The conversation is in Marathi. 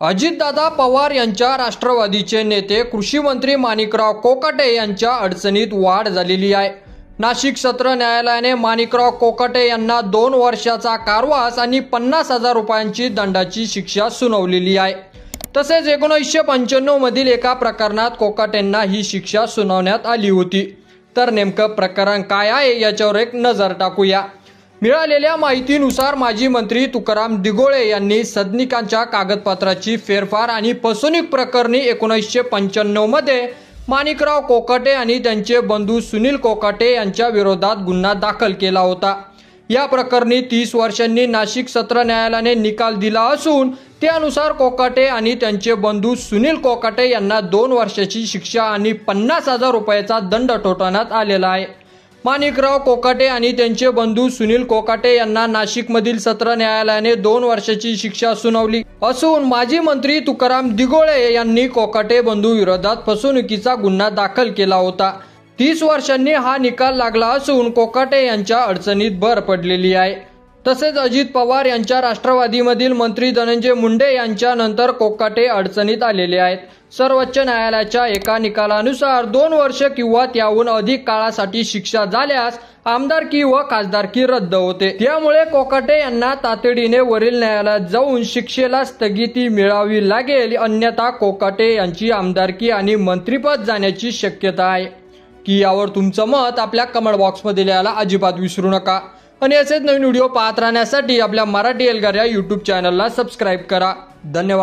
अजितदादा पवार यांच्या राष्ट्रवादीचे नेते कृषी मंत्री माणिकराव कोकाटे यांच्या अडचणीत वाढ झालेली आहे। नाशिक सत्र न्यायालयाने माणिकराव कोकाटे यांना 2 वर्षाचा कारावास आणि 50,000 रुपयांची दंडाची शिक्षा सुनावलेली आहे। तसेच 1995 मधील एका प्रकरणात कोकाटेंना ही शिक्षा सुनावण्यात आली होती। तर नेमकं प्रकरण काय आहे याच्यावर एक नजर टाकूया। मिळालेल्या माहितीनुसार माजी मंत्री तुकाराम दिघोळे यांनी सदनिकांच्या कागदपत्राची फेरफार आणि फसवणूक प्रकरणी 1995 मध्ये माणिकराव कोकाटे आणि त्यांचे बंधू सुनील कोकाटे यांच्या विरोधात गुन्हा दाखल केला होता। या प्रकरणी 30 वर्षांनी नाशिक सत्र न्यायालयाने निकाल दिला असून त्यानुसार कोकाटे आणि त्यांचे बंधू सुनील कोकाटे यांना 2 वर्षाची शिक्षा आणि 50,000 रुपयाचा दंड ठोठावण्यात आलेला आहे। माणिकराव कोकाटे आणि त्यांचे बंधू सुनील कोकाटे यांना नाशिकमधील सत्र न्यायालयाने 2 वर्षाची शिक्षा सुनावली असून माजी मंत्री तुकाराम दिघोळे यांनी कोकाटे बंधू विरोधात फसवणुकीचा गुन्हा दाखल केला होता। 30 वर्षांनी हा निकाल लागला असून कोकाटे यांच्या अडचणीत भर पडलेली आहे। तसेच अजित पवार यांच्या राष्ट्रवादीमधील मंत्री धनंजय मुंडे यांच्यानंतर कोकाटे अडचणीत आलेले आहेत। सर्वोच्च न्यायालयाच्या एका निकालानुसार 2 वर्ष किंवा त्याहून अधिक काळासाठी शिक्षा झाल्यास आमदारकी व खासदारकी रद्द होते। त्यामुळे कोकाटे यांना तातडीने वरील न्यायालयात जाऊन शिक्षेला स्थगिती मिळावी लागेल, अन्यथा कोकाटे यांची आमदारकी आणि मंत्रिपद जाण्याची शक्यता आहे। की यावर तुमचं मत आपल्या कमेंट बॉक्समध्ये लिहायला अजिबात विसरू नका आणि असेच नवीन व्हिडिओ पाहत राहण्यासाठी आपल्या मराठी एल्गार या YouTube चॅनलला सबस्क्राइब करा। धन्यवाद।